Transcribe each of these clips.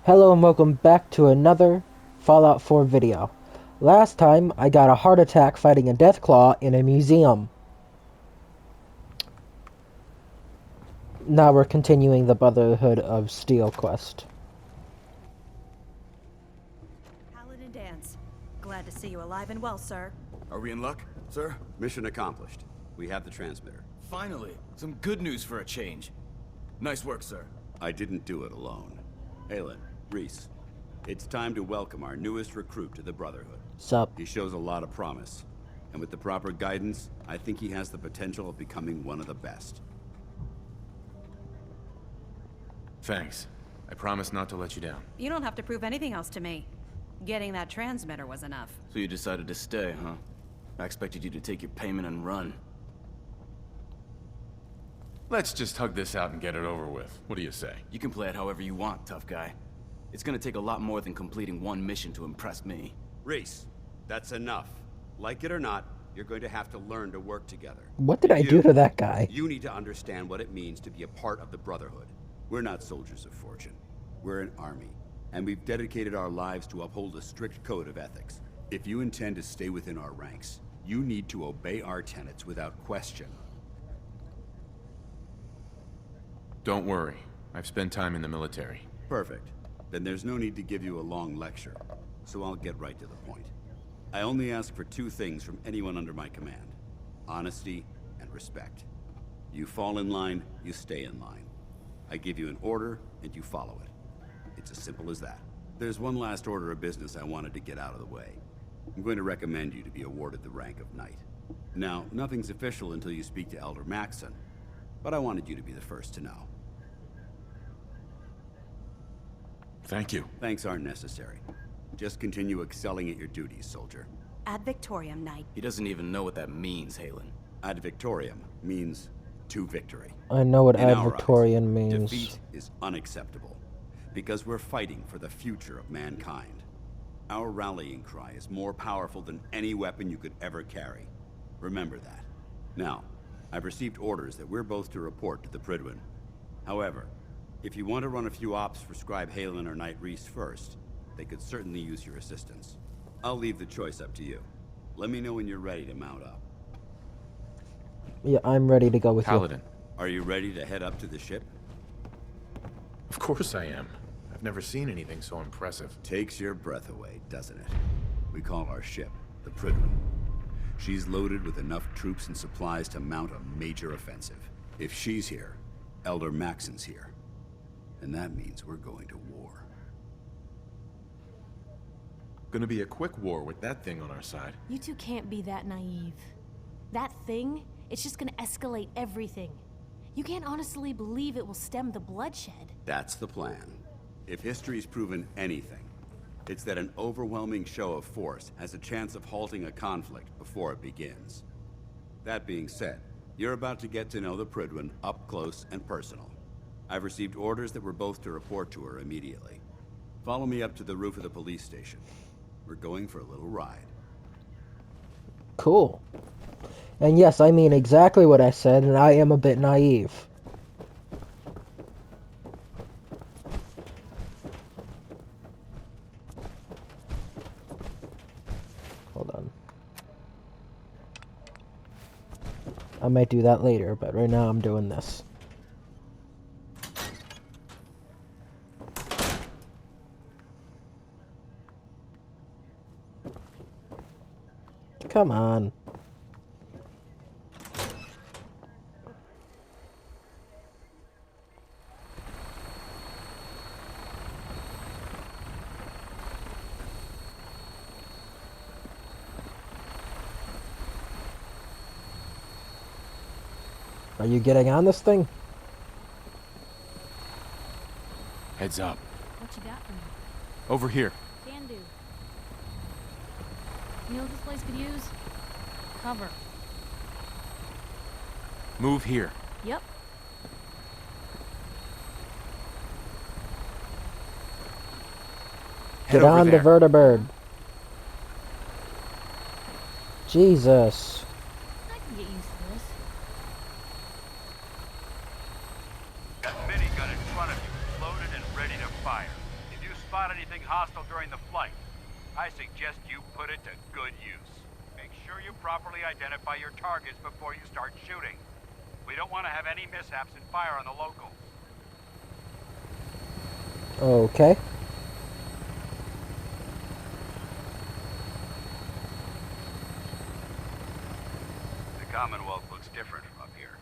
Hello and welcome back to another Fallout 4 video. Last time, I got a heart attack fighting a Deathclaw in a museum. Now we're continuing the Brotherhood of Steel quest. Paladin Dance. Glad to see you alive and well, sir. Are we in luck, sir? Mission accomplished. We have the transmitter. Finally, some good news for a change. Nice work, sir. I didn't do it alone. Aelin, Reese, it's time to welcome our newest recruit to the Brotherhood. Sup? He shows a lot of promise, and with the proper guidance, I think he has the potential of becoming one of the best. Thanks. I promise not to let you down. You don't have to prove anything else to me. Getting that transmitter was enough. So you decided to stay, huh? I expected you to take your payment and run. Let's just hug this out and get it over with. What do you say? You can play it however you want, tough guy. It's gonna take a lot more than completing one mission to impress me. Reese, that's enough. Like it or not, you're going to have to learn to work together. What did I do to that guy? You need to understand what it means to be a part of the Brotherhood. We're not soldiers of fortune. We're an army, and we've dedicated our lives to uphold a strict code of ethics. If you intend to stay within our ranks, you need to obey our tenets without question. Don't worry. I've spent time in the military. Perfect. Then there's no need to give you a long lecture, so I'll get right to the point. I only ask for two things from anyone under my command: honesty and respect. You fall in line, you stay in line. I give you an order, and you follow it. It's as simple as that. There's one last order of business I wanted to get out of the way. I'm going to recommend you to be awarded the rank of Knight. Now, nothing's official until you speak to Elder Maxson, but I wanted you to be the first to know. Thank you. Thanks aren't necessary. Just continue excelling at your duties, soldier. Ad Victoriam, Knight. He doesn't even know what that means, Halen. Ad Victoriam means to victory. I know what In Ad our Victorian eyes, means. defeat is unacceptable, because we're fighting for the future of mankind. Our rallying cry is more powerful than any weapon you could ever carry. Remember that. Now, I've received orders that we're both to report to the Prydwen. However, if you want to run a few ops for Scribe Halen or Knight Reese first, they could certainly use your assistance. I'll leave the choice up to you. Let me know when you're ready to mount up. Yeah, I'm ready to go with Paladin. Are you ready to head up to the ship? Of course I am. I've never seen anything so impressive. Takes your breath away, doesn't it? We call our ship the Prydwen. She's loaded with enough troops and supplies to mount a major offensive. If she's here, Elder Maxson's here. And that means we're going to war. Gonna be a quick war with that thing on our side. You two can't be that naive. That thing, it's just gonna escalate everything. You can't honestly believe it will stem the bloodshed. That's the plan. If history's proven anything, it's that an overwhelming show of force has a chance of halting a conflict before it begins. That being said, you're about to get to know the Prydwen up close and personal. I've received orders that we're both to report to her immediately. Follow me up to the roof of the police station. We're going for a little ride. Cool. And yes, I mean exactly what I said, and I am a bit naive. Hold on. I might do that later, but right now I'm doing this. Come on. Are you getting on this thing? Heads up. What you got for me? Over here. Can do. You know what this place could use? Cover. Move here. Yep. Head Get over on the there. vertibird. Jesus. I can get used to this. That minigun in front of you is loaded and ready to fire. If you spot anything hostile during the flight, I suggest you put it to good use. Make sure you properly identify your targets before you start shooting. We don't want to have any mishaps and fire on the locals. Okay. The Commonwealth looks different from up here,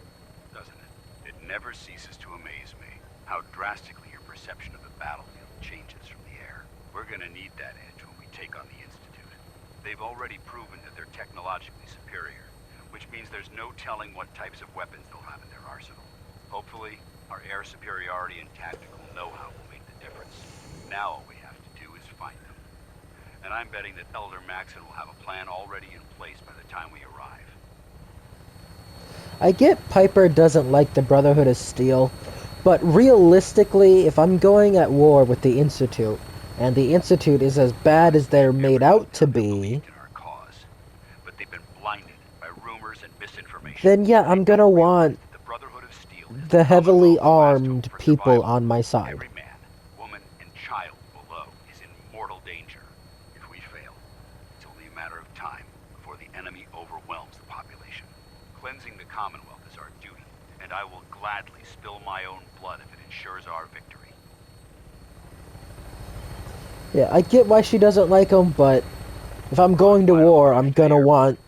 doesn't it? It never ceases to amaze me how drastically your perception of the battlefield changes from the air. We're gonna need that edge when we take on the Institute. They've already proven that they're technologically superior, which means there's no telling what types of weapons they'll have in their arsenal. Hopefully, our air superiority and tactical know-how will make the difference. Now all we have to do is find them. And I'm betting that Elder Maxon will have a plan already in place by the time we arrive. I get Piper doesn't like the Brotherhood of Steel, but realistically, if I'm going at war with the Institute, and the Institute is as bad as they're made out to be, then yeah, I'm gonna want the heavily armed people on my side. Every man, woman, and child below is in mortal danger. If we fail, it's only a matter of time before the enemy overwhelms the population. Cleansing the Commonwealth is our duty, and I will gladly spill my own blood if it ensures our victory. Yeah, I get why she doesn't like them, but if I'm going to war, I'm gonna want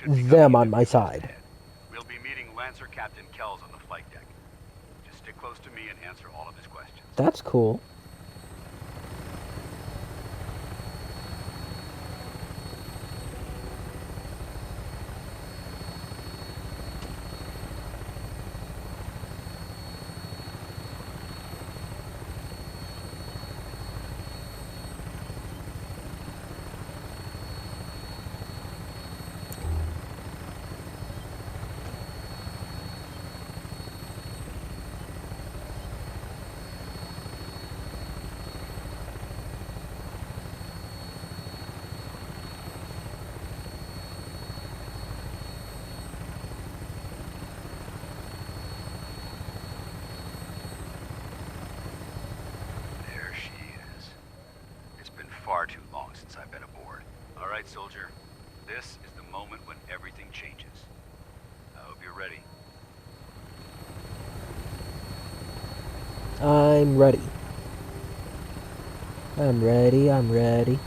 them on my side. We'll be meeting Lancer Captain Kells on the flight deck. Just stick close to me and answer all of his questions. That's cool. Far too long since I've been aboard. All right, soldier. This is the moment when everything changes. I hope you're ready. I'm ready. I'm ready, I'm ready.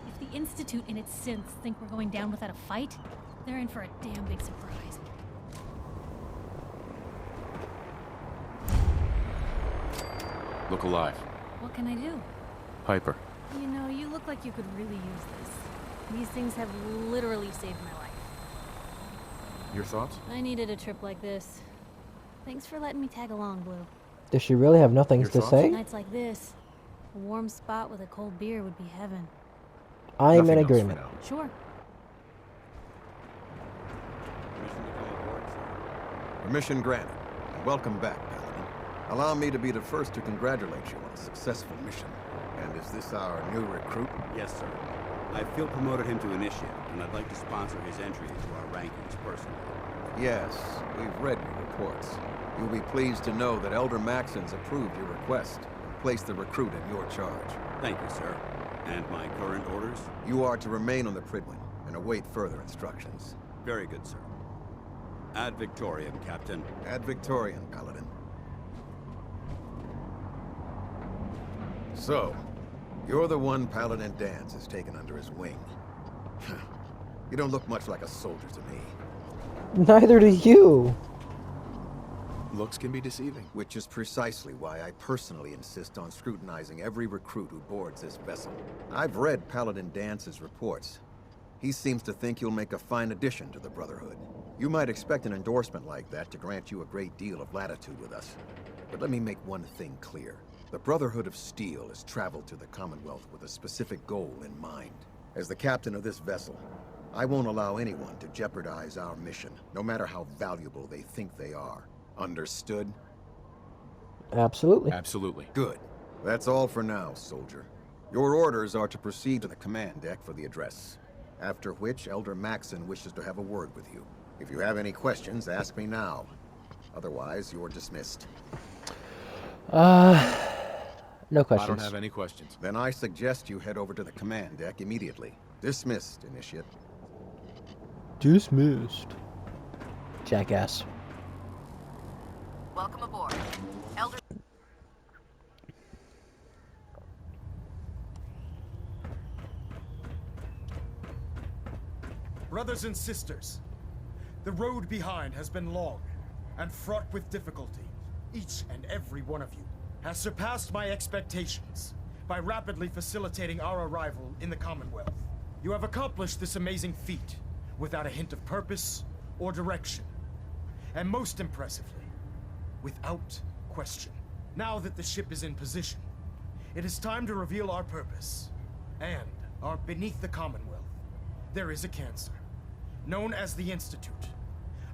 If the Institute and its synths think we're going down without a fight, they're in for a damn big surprise. Look alive. What can I do? Piper. You know, you look like you could really use this. These things have literally saved my life. Your thoughts? I needed a trip like this. Thanks for letting me tag along, Blue. Does she really have nothing Your to thoughts? say? Nights like this, a warm spot with a cold beer would be heaven. I'm Nothing in else for agreement. now. Sure. Permission granted. Welcome back, Paladin. Allow me to be the first to congratulate you on a successful mission. And is this our new recruit? Yes, sir. I feel promoted him to initiate, and I'd like to sponsor his entry into our rankings personally. Yes, we've read your reports. You'll be pleased to know that Elder Maxon's approved your request and placed the recruit in your charge. Thank you, sir. And my current orders? You are to remain on the Pridwin and await further instructions. Very good, sir. Ad Victoriam, Captain. Ad Victoriam, Paladin. So, you're the one Paladin Danse has taken under his wing. You don't look much like a soldier to me. Neither do you. Looks can be deceiving. Which is precisely why I personally insist on scrutinizing every recruit who boards this vessel. I've read Paladin Dance's reports. He seems to think you'll make a fine addition to the Brotherhood. You might expect an endorsement like that to grant you a great deal of latitude with us. But let me make one thing clear. The Brotherhood of Steel has traveled to the Commonwealth with a specific goal in mind. As the captain of this vessel, I won't allow anyone to jeopardize our mission, no matter how valuable they think they are. Understood? Absolutely. Absolutely. Good. That's all for now, soldier. Your orders are to proceed to the command deck for the address. After which, Elder Maxon wishes to have a word with you. If you have any questions, ask me now. Otherwise, you're dismissed. No questions. I don't have any questions. Then I suggest you head over to the command deck immediately. Dismissed, Initiate. Dismissed. Jackass. Welcome aboard. Elder... Brothers and sisters, the road behind has been long and fraught with difficulty. Each and every one of you has surpassed my expectations by rapidly facilitating our arrival in the Commonwealth. You have accomplished this amazing feat without a hint of purpose or direction. And most impressively, without question. Now that the ship is in position, it is time to reveal our purpose. And beneath the Commonwealth, there is a cancer, known as the Institute.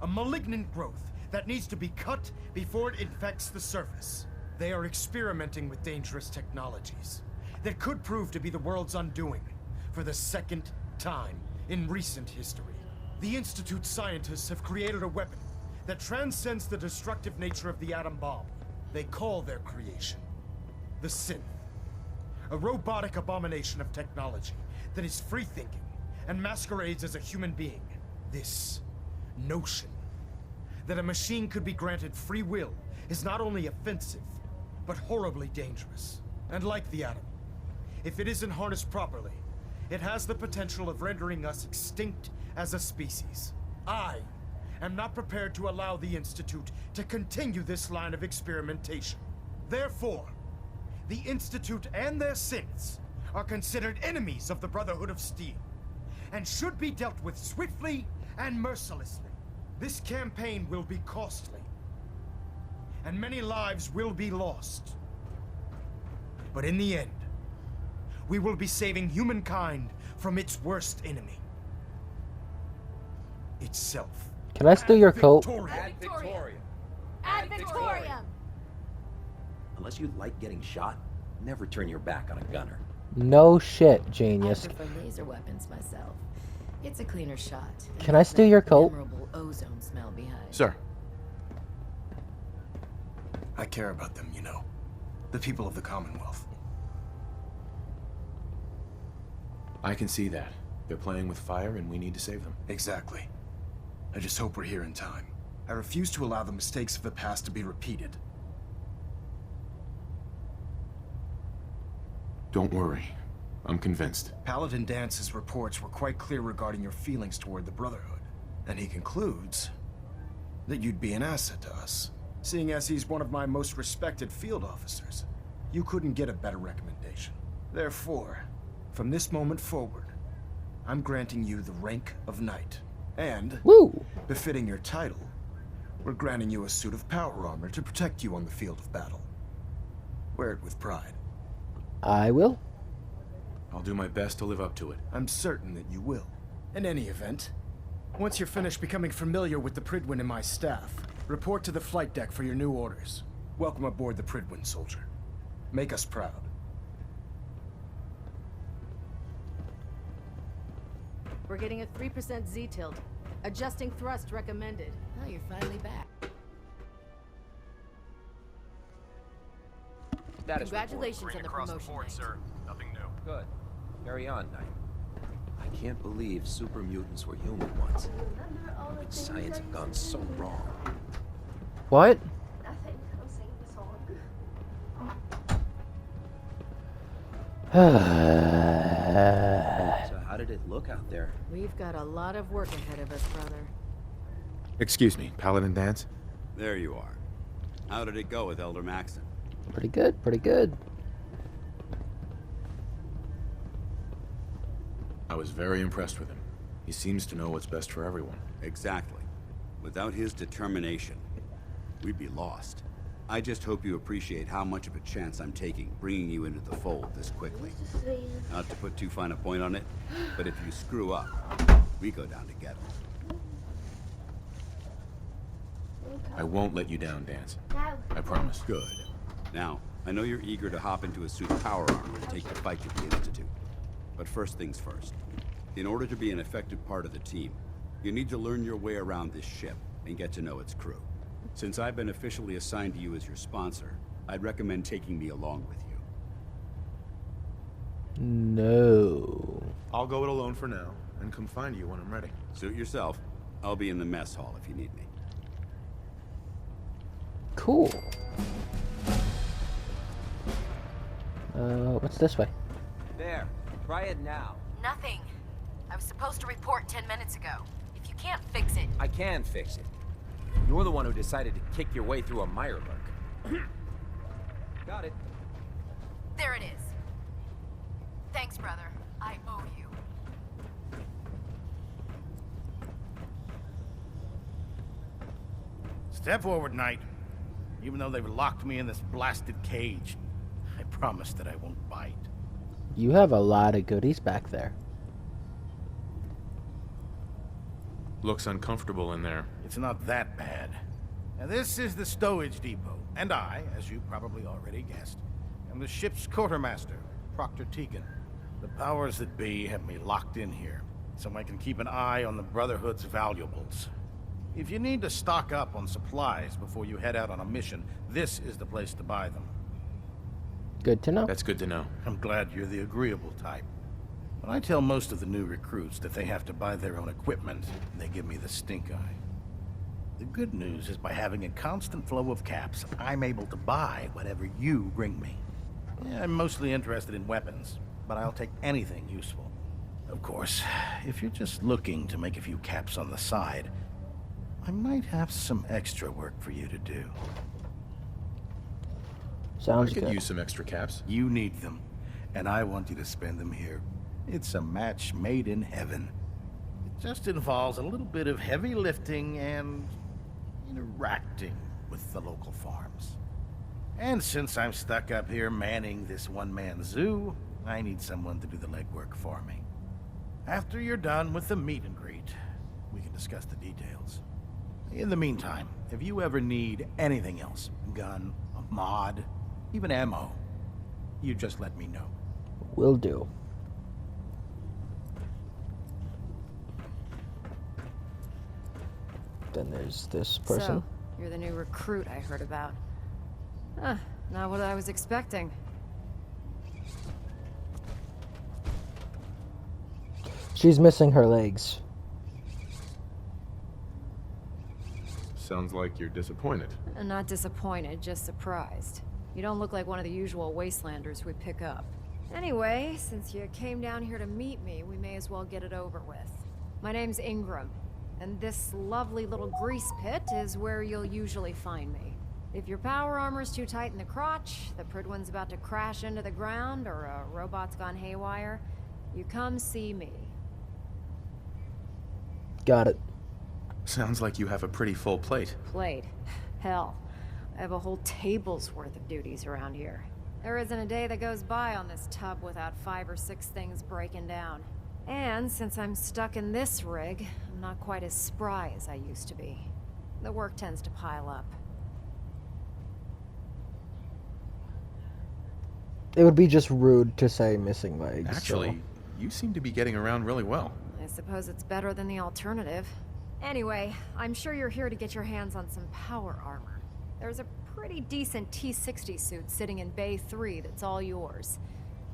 A malignant growth that needs to be cut before it infects the surface. They are experimenting with dangerous technologies that could prove to be the world's undoing for the second time in recent history. The Institute scientists have created a weapon that transcends the destructive nature of the atom bomb. They call their creation the Synth. A robotic abomination of technology that is free-thinking and masquerades as a human being. This notion that a machine could be granted free will is not only offensive, but horribly dangerous. And like the atom, if it isn't harnessed properly, it has the potential of rendering us extinct as a species. I am not prepared to allow the Institute to continue this line of experimentation. Therefore, the Institute and their synths are considered enemies of the Brotherhood of Steel, and should be dealt with swiftly and mercilessly. This campaign will be costly, and many lives will be lost. But in the end, we will be saving humankind from its worst enemy. Itself. Can I steal your coat? Victoria. Victoria. Ad Victoriam! Unless you like getting shot, never turn your back on a gunner. No shit, I genius. prefer laser weapons myself. It's a cleaner shot. Can I steal your coat? Memorable ozone smell behind. Sir. I care about them, you know. The people of the Commonwealth. I can see that. They're playing with fire and we need to save them. Exactly. I just hope we're here in time. I refuse to allow the mistakes of the past to be repeated. Don't worry. I'm convinced. Paladin Dance's reports were quite clear regarding your feelings toward the Brotherhood. And he concludes that you'd be an asset to us, seeing as he's one of my most respected field officers. You couldn't get a better recommendation. Therefore, from this moment forward, I'm granting you the rank of Knight. And, Woo! befitting your title, we're granting you a suit of power armor to protect you on the field of battle. Wear it with pride. I will. I'll do my best to live up to it. I'm certain that you will. In any event, once you're finished becoming familiar with the Pridwin and my staff, report to the flight deck for your new orders. Welcome aboard the Pridwin, soldier. Make us proud. We're getting a 3% Z-tilt. Adjusting thrust recommended. Oh, you're finally back. Status Congratulations report. on the promotion, Knight. Nothing new. Good. Carry on, Knight. I can't believe super mutants were human once. Which science have gone so wrong. What? Nothing. I'm singing the song. So how did it look out there? We've got a lot of work ahead of us, brother. Excuse me, Paladin Dance? There you are. How did it go with Elder Maxon? Pretty good, pretty good. I was very impressed with him. He seems to know what's best for everyone. Exactly. Without his determination, we'd be lost. I just hope you appreciate how much of a chance I'm taking bringing you into the fold this quickly. Not to put too fine a point on it, but if you screw up, We go down to get him. I won't let you down, Dance. I promise. Good. Now, I know you're eager to hop into a suit of power armor and take the fight to the Institute. But first things first. In order to be an effective part of the team, you need to learn your way around this ship and get to know its crew. Since I've been officially assigned to you as your sponsor, I'd recommend taking me along with you. No. I'll go it alone for now, and come find you when I'm ready. Suit yourself. I'll be in the mess hall if you need me. Cool. What's this way? There. Try it now. Nothing. I was supposed to report 10 minutes ago. If you can't fix it... I can fix it. You're the one who decided to kick your way through a Mirelurk. Got it. There it is. Thanks, brother. I owe you. Step forward, Knight. Even though they've locked me in this blasted cage, I promise that I won't bite. You have a lot of goodies back there. Looks uncomfortable in there. It's not that bad. Now, this is the stowage depot, and I, as you probably already guessed, am the ship's quartermaster, Proctor Tegan. The powers that be have me locked in here, so I can keep an eye on the Brotherhood's valuables. If you need to stock up on supplies before you head out on a mission, this is the place to buy them. Good to know. That's good to know. I'm glad you're the agreeable type. When I tell most of the new recruits that they have to buy their own equipment, they give me the stink eye. The good news is by having a constant flow of caps, I'm able to buy whatever you bring me. Yeah, I'm mostly interested in weapons, but I'll take anything useful. Of course, if you're just looking to make a few caps on the side, I might have some extra work for you to do. Sounds I could good. use some extra caps. You need them, and I want you to spend them here. It's a match made in heaven. It just involves a little bit of heavy lifting and interacting with the local farms. And since I'm stuck up here manning this one-man zoo, I need someone to do the legwork for me. After you're done with the meet and greet, we can discuss the details. In the meantime, if you ever need anything else, gun, a mod, even ammo, you just let me know. Will do. Then there's this person. So, you're the new recruit I heard about. Huh, not what I was expecting. She's missing her legs. Sounds like you're disappointed. Not disappointed, just surprised. You don't look like one of the usual wastelanders we pick up. Anyway, since you came down here to meet me, we may as well get it over with. My name's Ingram, and this lovely little grease pit is where you'll usually find me. If your power armor's too tight in the crotch, the Pridwin's about to crash into the ground, or a robot's gone haywire, you come see me. Got it. Sounds like you have a pretty full plate. Plate? Hell, I have a whole table's worth of duties around here. There isn't a day that goes by on this tub without 5 or 6 things breaking down. And since I'm stuck in this rig, I'm not quite as spry as I used to be. The work tends to pile up. It would be just rude to say missing legs. Actually, you seem to be getting around really well. I suppose it's better than the alternative. Anyway, I'm sure you're here to get your hands on some power armor. There's a pretty decent T-60 suit sitting in Bay 3 that's all yours.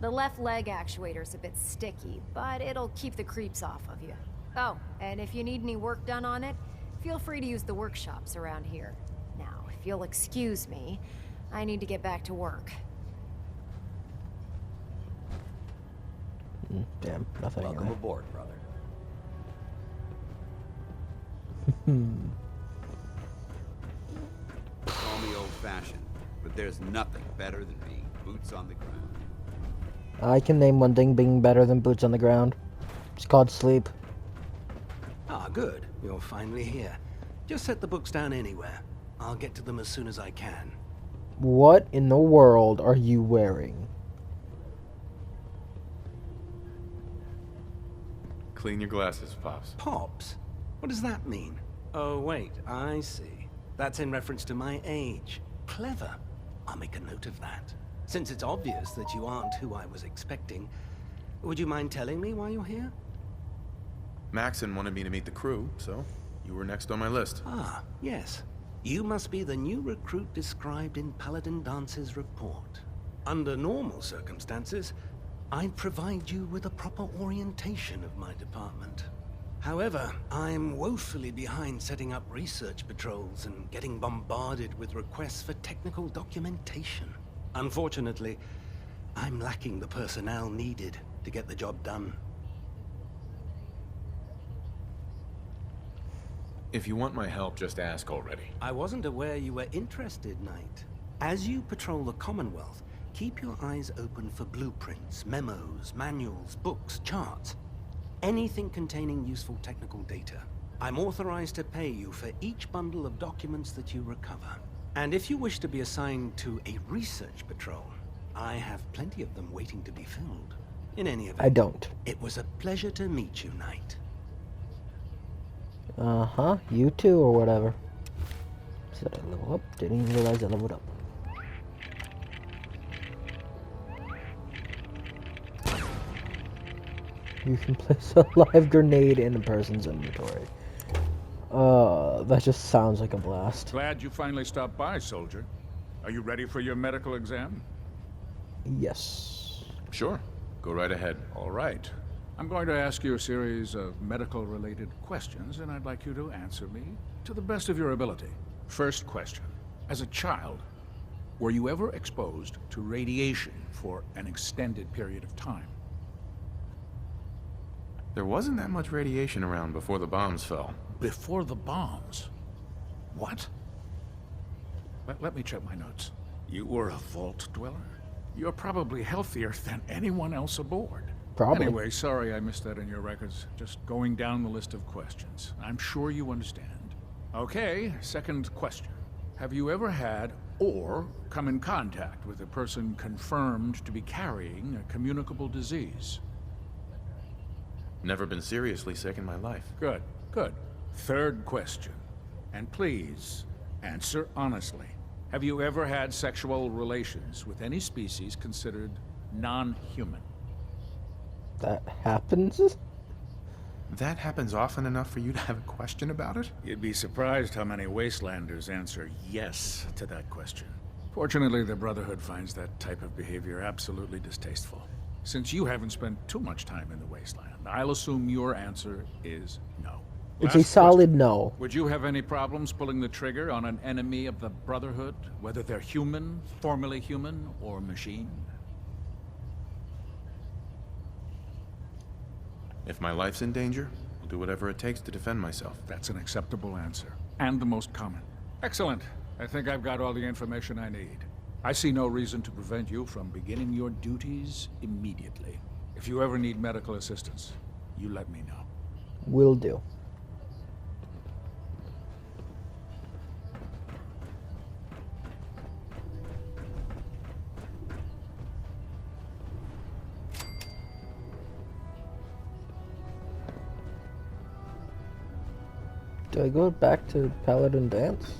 The left leg actuator's a bit sticky, but it'll keep the creeps off of you. Oh, and if you need any work done on it, feel free to use the workshops around here. Now, if you'll excuse me, I need to get back to work. Damn, nothing. Welcome aboard, brother. Call me old-fashioned, but there's nothing better than being boots on the ground. I can name one thing being better than boots on the ground. It's called sleep. Ah, good. You're finally here. Just set the books down anywhere. I'll get to them as soon as I can. What in the world are you wearing? Clean your glasses, Pops. Pops? What does that mean? Oh, wait, I see. That's in reference to my age. Clever. I'll make a note of that. Since it's obvious that you aren't who I was expecting, would you mind telling me why you're here? Maxon wanted me to meet the crew, so you were next on my list. Ah, yes. You must be the new recruit described in Paladin Dance's report. Under normal circumstances, I'd provide you with a proper orientation of my department. However, I'm woefully behind setting up research patrols and getting bombarded with requests for technical documentation. Unfortunately, I'm lacking the personnel needed to get the job done. If you want my help, just ask already. I wasn't aware you were interested, Knight. As you patrol the Commonwealth, keep your eyes open for blueprints, memos, manuals, books, charts. Anything containing useful technical data. I'm authorized to pay you for each bundle of documents that you recover. And if you wish to be assigned to a research patrol, I have plenty of them waiting to be filled. In any event, I don't. It was a pleasure to meet you, Knight. Uh-huh, you too, or whatever. Did I level up? Didn't even realize I leveled up. You can place a live grenade in a person's inventory. That just sounds like a blast. Glad you finally stopped by, soldier. Are you ready for your medical exam? Yes. Sure. Go right ahead. All right. I'm going to ask you a series of medical-related questions, and I'd like you to answer me to the best of your ability. First question. As a child, were you ever exposed to radiation for an extended period of time? There wasn't that much radiation around before the bombs fell. Before the bombs? What? Let me check my notes. You were a vault dweller? You're probably healthier than anyone else aboard. Probably. Anyway, sorry I missed that in your records. Just going down the list of questions. I'm sure you understand. Okay, second question. Have you ever had or come in contact with a person confirmed to be carrying a communicable disease? Never been seriously sick in my life. Good, good. Third question. And please, answer honestly. Have you ever had sexual relations with any species considered non-human? That happens? That happens often enough for you to have a question about it? You'd be surprised how many Wastelanders answer yes to that question. Fortunately, the Brotherhood finds that type of behavior absolutely distasteful. Since you haven't spent too much time in the Wasteland, I'll assume your answer is no. It's a solid no. Would you have any problems pulling the trigger on an enemy of the Brotherhood, whether they're human, formerly human, or machine? If my life's in danger, I'll do whatever it takes to defend myself. That's an acceptable answer, and the most common. Excellent. I think I've got all the information I need. I see no reason to prevent you from beginning your duties immediately. If you ever need medical assistance, you let me know. Will do. Do I go back to Paladin Dance?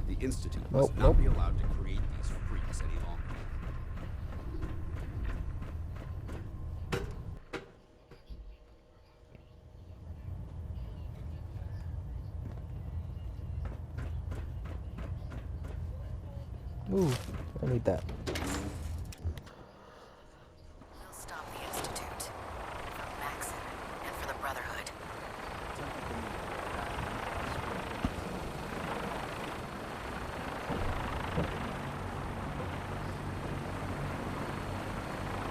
The Institute must not be allowed to create these freaks any longer. Ooh, I need that. We'll stop the Institute. For Maxon and for the Brotherhood.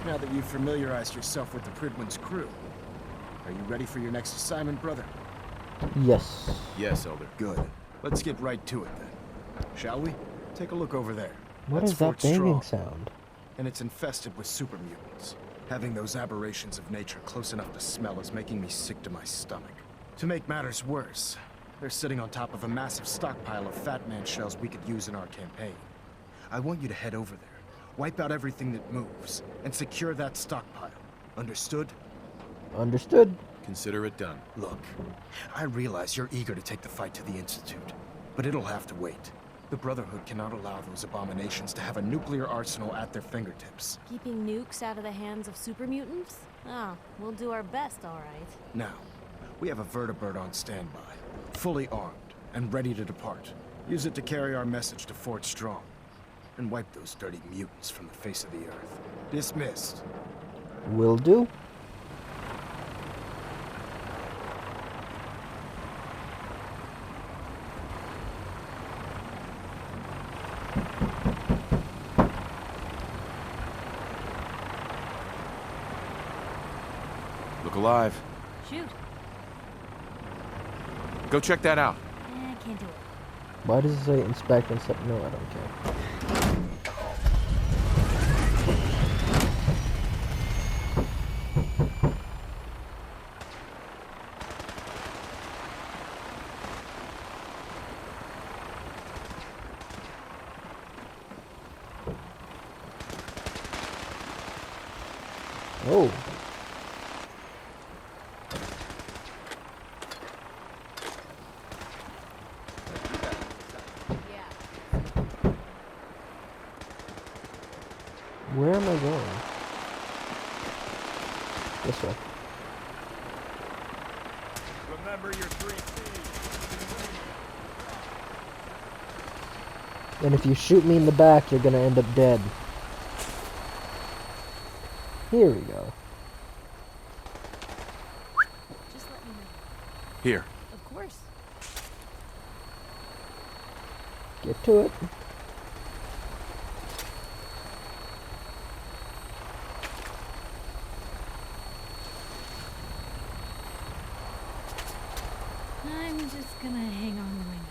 Now that you've familiarized yourself with the Pridwin's crew, are you ready for your next assignment, brother? Yes. Yes, Elder. Good. Let's get right to it then. Shall we? Take a look over there. What That's is that Fort banging Strong, sound? and it's infested with super mutants. Having those aberrations of nature close enough to smell is making me sick to my stomach. To make matters worse, they're sitting on top of a massive stockpile of Fat Man shells we could use in our campaign. I want you to head over there, wipe out everything that moves, and secure that stockpile. Understood? Understood. Consider it done. Look, I realize you're eager to take the fight to the Institute, but it'll have to wait. The Brotherhood cannot allow those abominations to have a nuclear arsenal at their fingertips. Keeping nukes out of the hands of super mutants? Oh, we'll do our best, all right. Now, we have a vertibird on standby, fully armed and ready to depart. Use it to carry our message to Fort Strong, and wipe those dirty mutants from the face of the earth. Dismissed. Will do. Look alive. Shoot. Go check that out. I can't do it. Why does it say inspect and stuff? No, I don't care. Oh. Where am I going? This way. Remember your 3 C's. And if you shoot me in the back, you're gonna end up dead. Here we go. Just let me know. Here. Of course. Get to it. I'm just gonna hang on to my nose.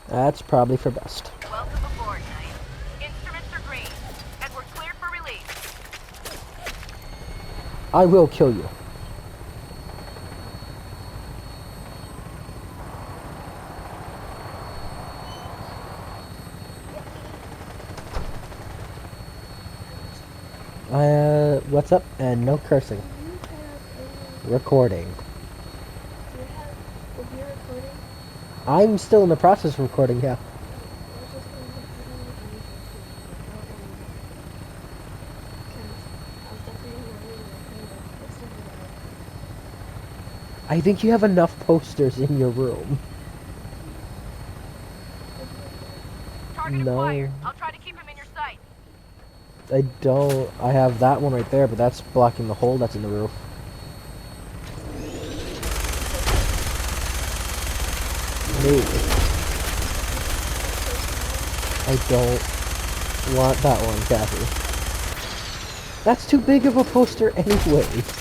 That's probably for best. Welcome aboard, Knight. Instruments are green, and we're cleared for release. I will kill you. What's up? And no cursing. Recording. I'm still in the process of recording, yeah. I think you have enough posters in your room. Target No. acquired. I'll try to keep him in your sight. I don't. I have that one right there, but that's blocking the hole that's in the roof. Maybe. I don't want that one, Kathy. That's too big of a poster anyways.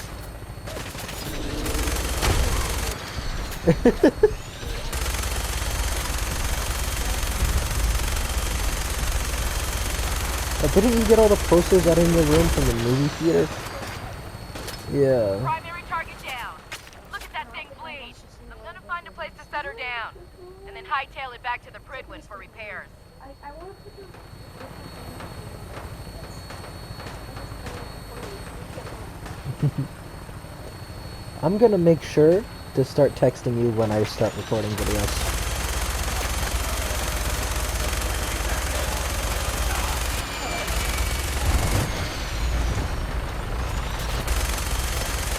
Didn't you get all the posters out in your room from the movie theater? Yeah. Primary target down. Look at that thing bleed. I'm gonna find a place to set her down, and then hightail it back to the Pridwin for repairs. I want to do... I'm gonna make sure to start texting you when I start recording videos.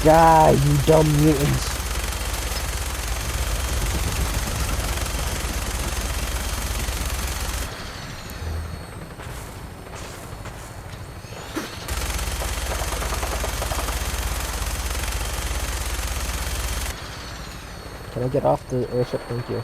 Die, you dumb mutants. Can I get off the airship? Thank you.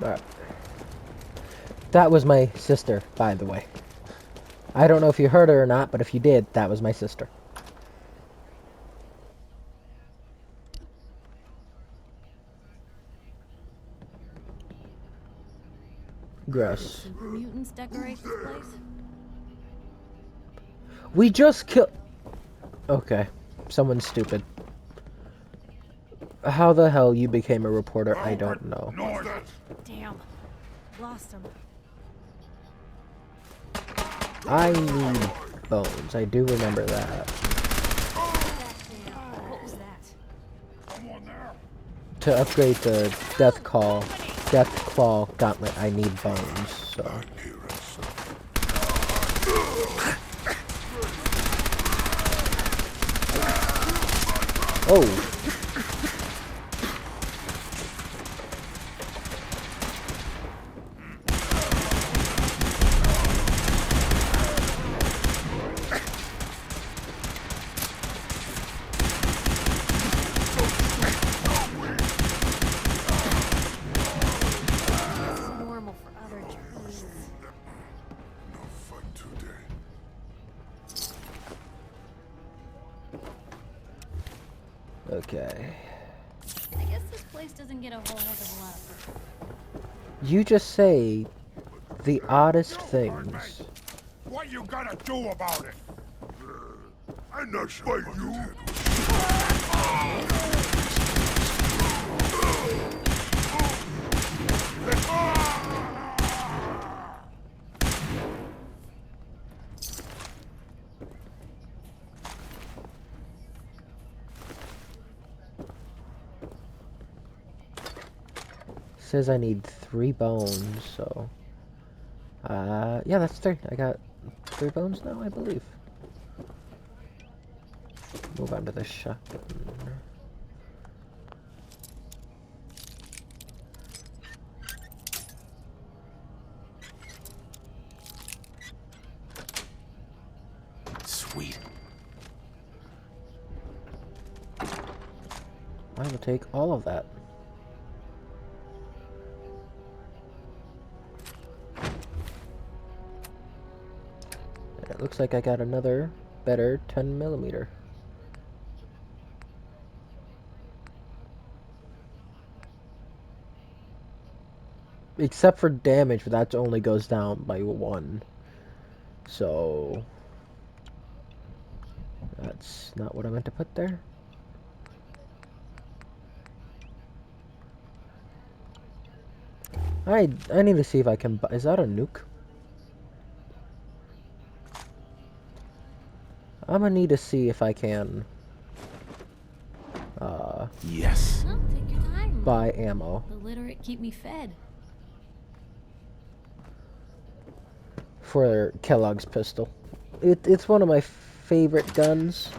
Alright. That was my sister, by the way. I don't know if you heard her or not, but if you did, that was my sister. Gross. Super mutants decorate this place? We just killed... Okay. Someone's stupid. How the hell you became a reporter, I don't know. Damn. Lost him. I need bones. I do remember that. What was that? To upgrade the Death Claw Gauntlet, I need bones, so... Oh! Normal for other journeys. Okay. I guess this place doesn't get a whole heck of a lot of... You just say the oddest things. What you gonna do about it? I'm not fight you. Says I need 3 bones, so... yeah, that's 3. I got 3 bones now, I believe. Move on to the shotgun. Sweet. I will take all of that. It looks like I got another better 10mm. Except for damage, but that only goes down by 1. So... that's not what I meant to put there. I need to see if I can buy... Is that a nuke? I'm gonna need to see if I can... yes. No, take your time. buy ammo. The literate keep me fed. For Kellogg's pistol. It's one of my favorite guns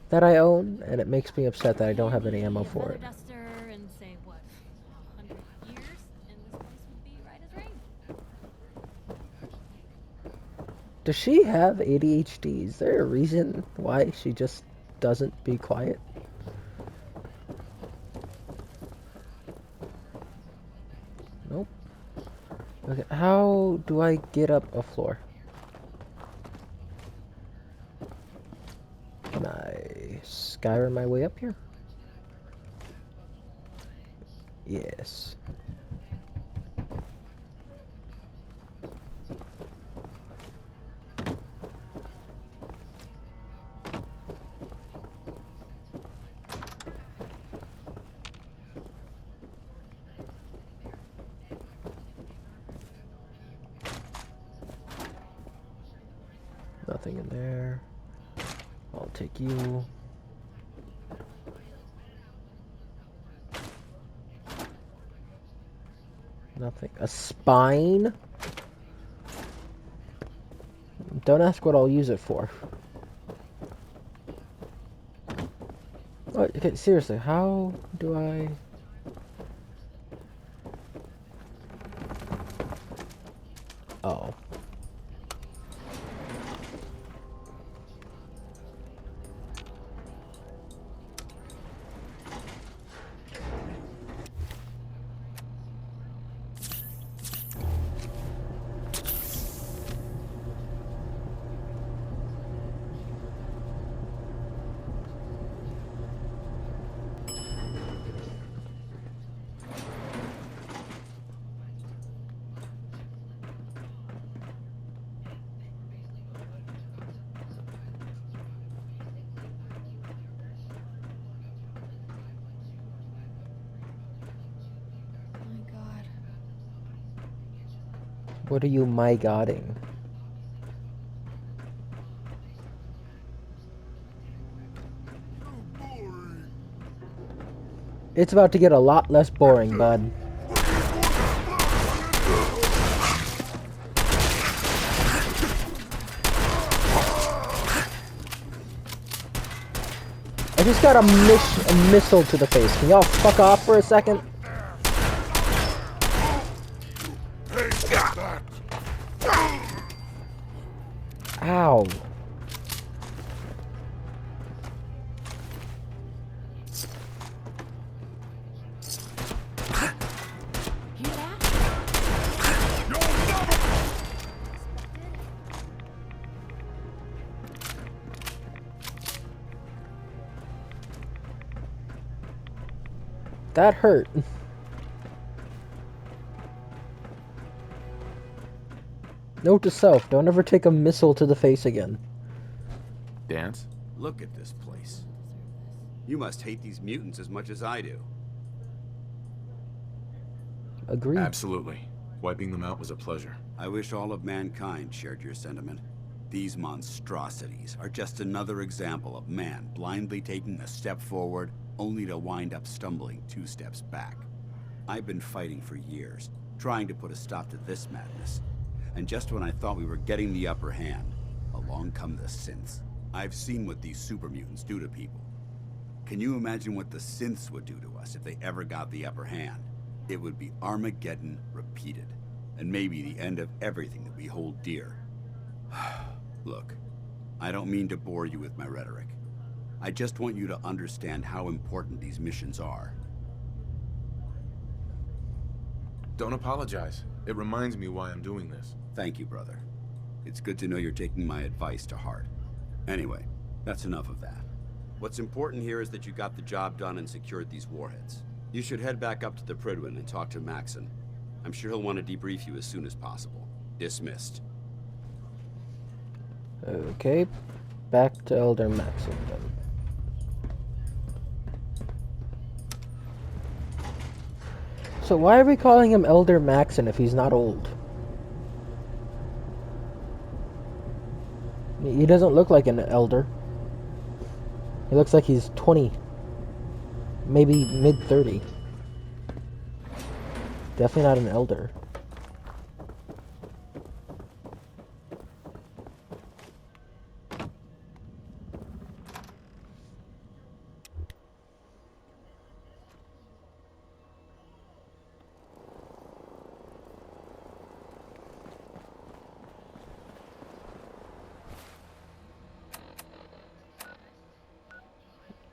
that I own, and it makes me upset that I don't have any ammo for it. Duster and say, what, 100 years, and this place would be right as rain. Does she have ADHD? Is there a reason why she just doesn't be quiet? Nope. Okay, how do I get up a floor? Can I Skyrim my way up here? Yes. Nothing in there. I'll take you. Nothing. A spine? Don't ask what I'll use it for. What? Okay, seriously, how do I... Oh. What are you my godding? It's about to get a lot less boring, bud. I just got a missile to the face. Can y'all fuck off for a second? Ow. That hurt. Note to self, don't ever take a missile to the face again. Dance? Look at this place. You must hate these mutants as much as I do. Agreed. Absolutely. Wiping them out was a pleasure. I wish all of mankind shared your sentiment. These monstrosities are just another example of man blindly taking a step forward only to wind up stumbling 2 steps back. I've been fighting for years, trying to put a stop to this madness. And just when I thought we were getting the upper hand, along come the synths. I've seen what these super mutants do to people. Can you imagine what the synths would do to us if they ever got the upper hand? It would be Armageddon repeated, and maybe the end of everything that we hold dear. Look, I don't mean to bore you with my rhetoric. I just want you to understand how important these missions are. Don't apologize. It reminds me why I'm doing this. Thank you, brother. It's good to know you're taking my advice to heart. Anyway, that's enough of that. What's important here is that you got the job done and secured these warheads. You should head back up to the Prydwen and talk to Maxon. I'm sure he'll want to debrief you as soon as possible. Dismissed. Okay, back to Elder Maxon then. So why are we calling him Elder Maxon if he's not old? He doesn't look like an elder. He looks like he's 20. Maybe mid-30. Definitely not an elder.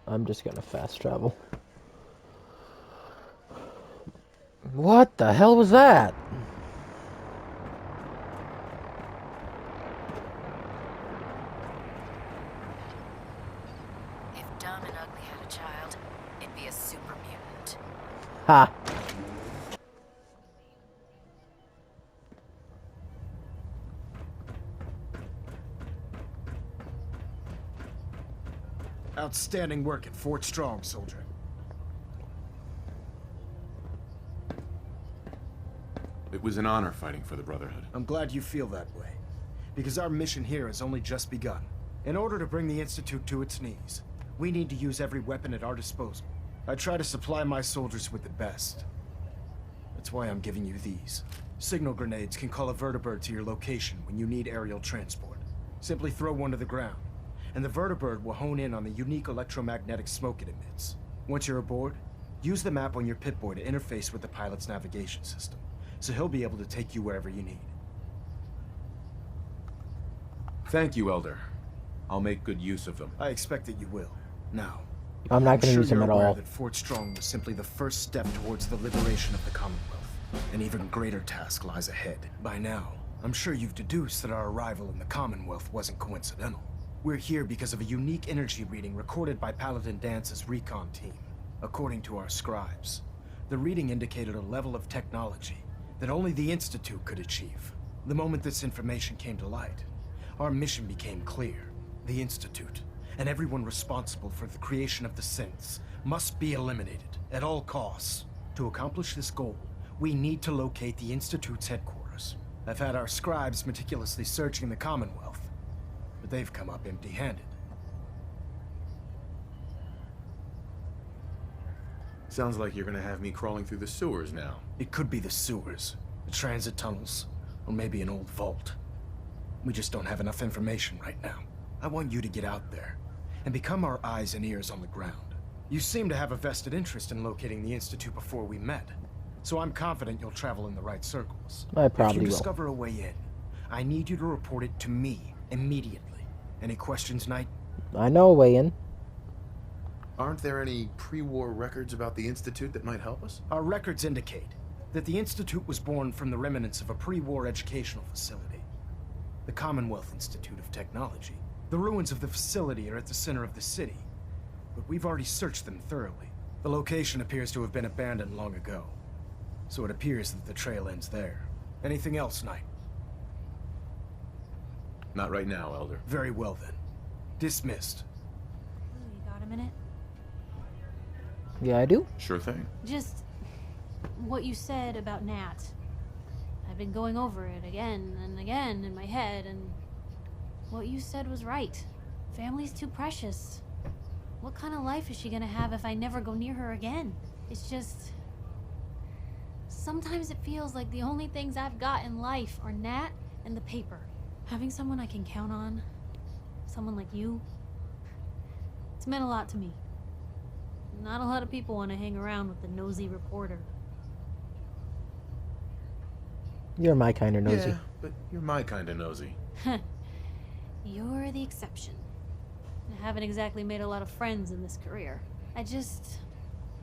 I'm just gonna fast travel. What the hell was that? If Dumb and Ugly had a child, it'd be a super mutant. Ha! Outstanding work at Fort Strong, soldier. It was an honor fighting for the Brotherhood. I'm glad you feel that way, because our mission here has only just begun. In order to bring the Institute to its knees, we need to use every weapon at our disposal. I try to supply my soldiers with the best. That's why I'm giving you these. Signal grenades can call a vertibird to your location when you need aerial transport. Simply throw one to the ground, and the vertibird will hone in on the unique electromagnetic smoke it emits. Once you're aboard, use the map on your Pip-Boy to interface with the pilot's navigation system, so he'll be able to take you wherever you need. Thank you, Elder. I'll make good use of them. I expect that you will. Now, I'm not going to use them you're at aware all. that Fort Strong was simply the first step towards the liberation of the Commonwealth. An even greater task lies ahead. By now, I'm sure you've deduced that our arrival in the Commonwealth wasn't coincidental. We're here because of a unique energy reading recorded by Paladin Dance's recon team. According to our scribes, the reading indicated a level of technology that only the Institute could achieve. The moment this information came to light, our mission became clear. The Institute, and everyone responsible for the creation of the synths, must be eliminated at all costs. To accomplish this goal, we need to locate the Institute's headquarters. I've had our scribes meticulously searching the Commonwealth, but they've come up empty-handed. Sounds like you're gonna have me crawling through the sewers now. It could be the sewers, the transit tunnels, or maybe an old vault. We just don't have enough information right now. I want you to get out there and become our eyes and ears on the ground. You seem to have a vested interest in locating the Institute before we met, so I'm confident you'll travel in the right circles. I probably If you will. discover a way in, I need you to report it to me immediately. Any questions, Knight? I know a way in. Aren't there any pre-war records about the Institute that might help us? Our records indicate that the Institute was born from the remnants of a pre-war educational facility, the Commonwealth Institute of Technology. The ruins of the facility are at the center of the city, but we've already searched them thoroughly. The location appears to have been abandoned long ago, so it appears that the trail ends there. Anything else, Knight? Not right now, Elder. Very well then. Dismissed. You got a minute? Yeah, I do. Sure thing. Just what you said about Nat. I've been going over it again and again in my head, and what you said was right. Family's too precious. What kind of life is she gonna have if I never go near her again? It's just... sometimes it feels like the only things I've got in life are Nat and the paper. Having someone I can count on, someone like you, it's meant a lot to me. Not a lot of people want to hang around with the nosy reporter. You're my kind of nosy. Yeah, but you're my kind of nosy. You're the exception. I haven't exactly made a lot of friends in this career. I just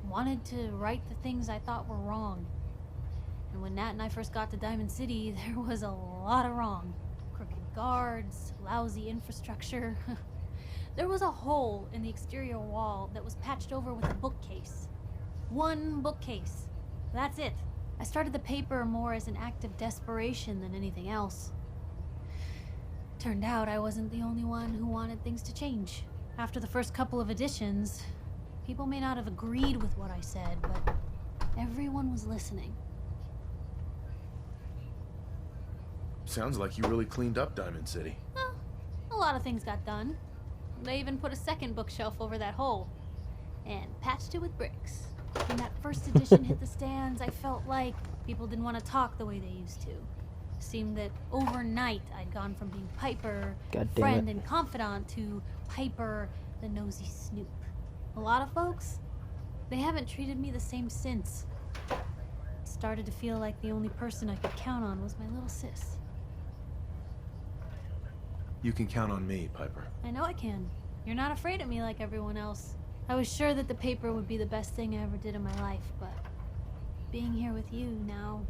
wanted to right the things I thought were wrong. And when Nat and I first got to Diamond City, there was a lot of wrong. Crooked guards, lousy infrastructure. There was a hole in the exterior wall that was patched over with a bookcase. One bookcase. That's it. I started the paper more as an act of desperation than anything else. Turned out I wasn't the only one who wanted things to change. After the first couple of editions, people may not have agreed with what I said, but everyone was listening. Sounds like you really cleaned up Diamond City. Well, a lot of things got done. They even put a second bookshelf over that hole and patched it with bricks. When that first edition hit the stands, I felt like people didn't want to talk the way they used to. Seemed that overnight I'd gone from being Piper, friend and confidant, to Piper, the nosy snoop. A lot of folks, they haven't treated me the same since. It started to feel like the only person I could count on was my little sis. You can count on me, Piper. I know I can. You're not afraid of me like everyone else. I was sure that the paper would be the best thing I ever did in my life, but being here with you now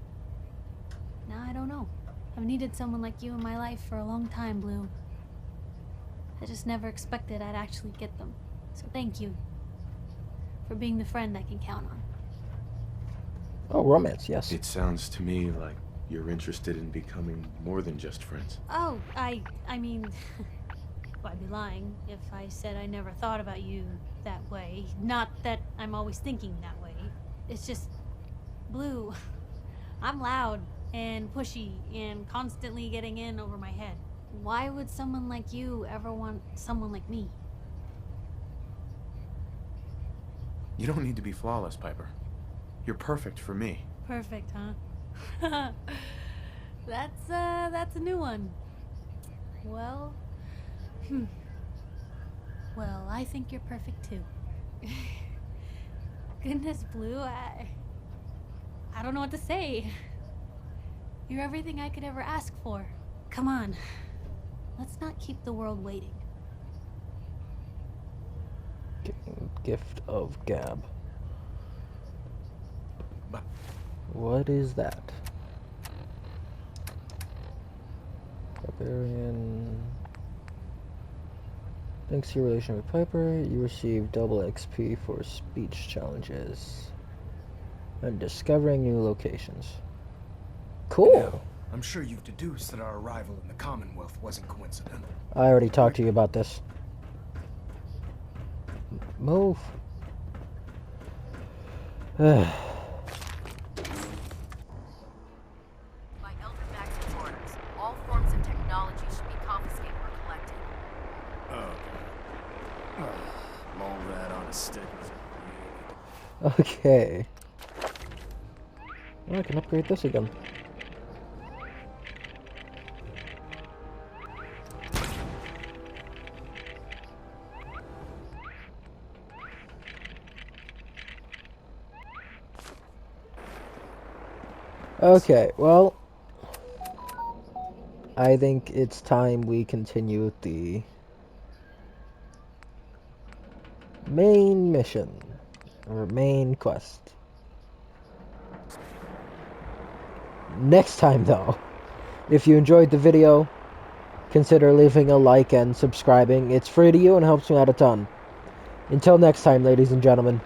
I don't know. I've needed someone like you in my life for a long time, Blue. I just never expected I'd actually get them. So thank you for being the friend I can count on. Oh, romance, yes. It sounds to me like you're interested in becoming more than just friends. Oh, I mean, well, I'd be lying if I said I never thought about you that way. Not that I'm always thinking that way. It's just, Blue, I'm loud and pushy and constantly getting in over my head. Why would someone like you ever want someone like me? You don't need to be flawless, Piper. You're perfect for me. Perfect, huh? That's a new one. Well, well, I think you're perfect too. Goodness, Blue, I don't know what to say. You're everything I could ever ask for. Come on, let's not keep the world waiting. Gift of Gab. What is that? Barbarian. Thanks to your relation with Piper, you receive double XP for speech challenges and discovering new locations. Cool. Now, I'm sure you've deduced that our arrival in the Commonwealth wasn't coincidental. I already talked to you about this. Move. By Elder Max's orders, All that on a stick was Okay. Oh, I can upgrade this again. Okay, well, I think it's time we continue with the main mission, or main quest. Next time, though, if you enjoyed the video, consider leaving a like and subscribing. It's free to you and helps me out a ton. Until next time, ladies and gentlemen.